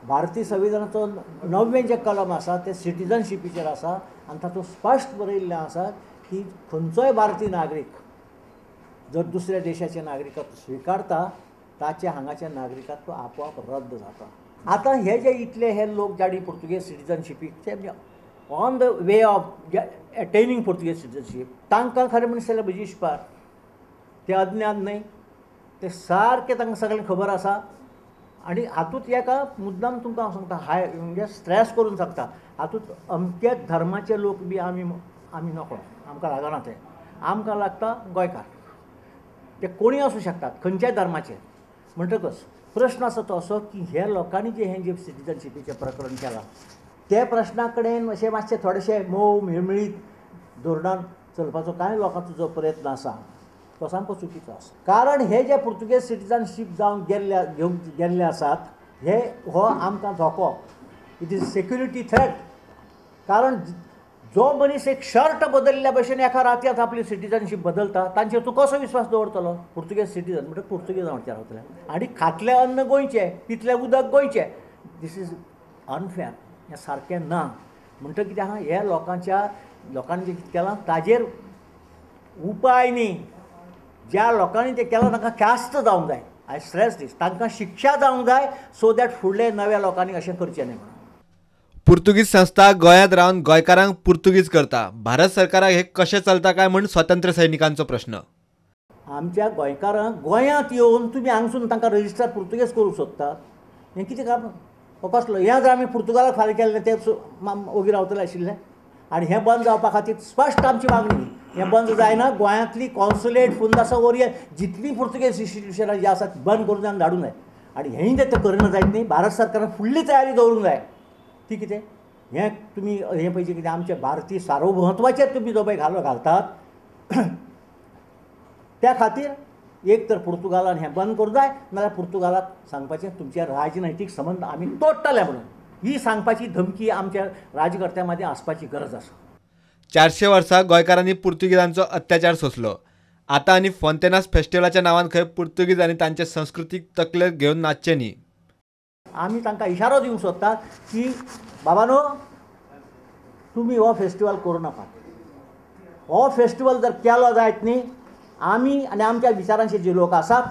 भारतीय संविधानाचो 9वें जे कलम आसा ते सिटिझनशिपीचेर आसा आनी तातूंत स्पश्ट बरयल्लें आसा की खंयचोय भारतीय नागरीक जर दुसऱ्या देशाचें नागरिकत्व स्विकारता ताचे हांगाचें नागरिकत्व आपोआप रद्द जाता. आतां हे जे इतले हे लोक जाणी पुर्तुगेज सिटिझनशिपीक on the way of attaining Portuguese citizenship तांकां खरें म्हणून जाल्यार म्हजी इश्पार ते अज्ञान न्हय, ते सारकें तांकां सगळें खबर आसा. आनी हातूंत एका मुद्दाम तुमकां हांव सांगता म्हणजे स्ट्रेस करून सांगता हातूंत अमकेच धर्माचे लोक बी आमी नको, आमकां लागना ते. आमकां लागता गोंयकार, ते कोणी आसूं शकतात खंयच्याय धर्माचे. म्हणटकच प्रश्न आसा तो असो की हे लोकांनी जे सिटिझनशिपीचें प्रकरण केलां ते प्रश्ना कडेन अशें मातशें थोडेशें मोव मेळमेळीत धोरणान चलपाचो कांय लोकांचो जो प्रयत्न आसा तो सामको चुकीचो आसा. कारण हे जे पुर्तुगेज सिटिझनशीप जावन गेल्ले आसात हो आमकां धोको, इट इज सेक्युरिटी थ्रेट. कारण जो मनीस एक शर्ट बदलल्या भशेन एका रातयात आपली सिटिझनशीप बदलता तांचेर तूं कसो विश्वास दवरतलो. पुर्तुगेज सिटिझन म्हणजे पुर्तुगेजांचेर रावतले आनी खातलें अन्न गोंयचें, पितलें उदक गोंयचें. दीस इज अनफेअर, हें सारकें ना. म्हणटकीर कितें आहा हे लोकांनी जें केलां ताजेर उपाय न्ही. ज्या लोकांनी तें केलां तांकां ख्यास्त जावंक जाय. आय स्ट्रेस दीस, तांकां शिक्षा जावंक जाय सो दॅट फुडले नव्या लोकांनी अशें करचें न्हय म्हणून. पुर्तुगीज संस्था गोंयांत रावन गोंयकारांक पुर्तुगीज करता. भारत सरकाराक हे कशें चलता काय म्हूण स्वतंत्र सैनिकांचो प्रश्न. आमच्या गोंयकारांक गोंयांत येवन तुमी हांगसून तांकां रजिस्टर पुर्तुगेज करूंक सोदतात. हें कितें काम हो कसलो? हें जर आमी पुर्तुगालाक फारीक केल्लें ते ओगी रावतले आशिल्ले. आनी हें बंद जावपा खातीर स्पश्ट आमची मागणी. हें बंद जायना. गोंयांतली कॉन्सुलेट फुंदासा ओरियन जितलीं पुर्तुगेज इन्स्टिट्यूशनां जी आसात बंद करून आमी धाडूंक जाय. आनी हेंय ते करिना जायत न्ही. भारत सरकारान फुडली तयारी दवरूंक जाय. ती कितें हें तुमी हें पळयचें कितें आमचे भारतीय सार्वभौमत्वाचेर तुमी जो पळय घालतात त्या खातीर एक तर पुर्तुगालान हें बंद करूं जाय नाजाल्यार पुर्तुगालाक सांगपाचें तुमचे राजनैतीक संबंद आमी तोडटले म्हणून. ही सांगपाची धमकी आमच्या राजकर्त्यां मदीं आसपाची गरज आसा. 400 वर्सां गोंयकारांनी पुर्तुगीजांचो अत्याचार सोंसलो. आतां आनी फोंतेनास फेस्टिवलाच्या नांवान खंय पुर्तुगीज आनी तांचे संस्कृतीक तकले घेवन नाचचे न्ही. आमी तांकां इशारो दिवंक सोदतात की बाबानो तुमी हो फेस्टिवल करूं नाका. हो फेस्टिवल जर केलो जायत न्ही आमी आनी आमच्या विचारांचे जे लोक आसात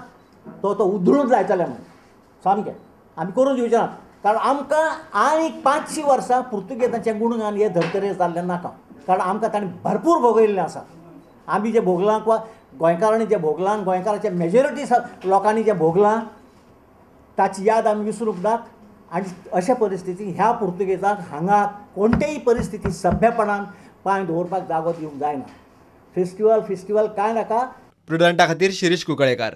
तो उधळून जायतले म्हणून सामकें आमी करून दिवचे नात. कारण आमकां आनीक 500 वर्सां पुर्तुगेजांचें गुणगान हे धर्तरेर जाल्लें नाका. कारण आमकां ताणें भरपूर भोगयल्लें आसा. आमी जें भोगलां वा गोंयकारांनी जें भोगलां गोंयकारांच्या मेजॉरिटी लोकांनी जें भोगलां ताची याद आमी विसरूंक नात. आनी अशे परिस्थितींत ह्या पुर्तुगेजांक हांगा कोणतेय परिस्थितींत सभ्यपणान पांय दवरपाक जागो दिवंक जायना. फेस्टिवल कांय नाका. प्रुडंटा खातीर शिरीश कुंकळेकार.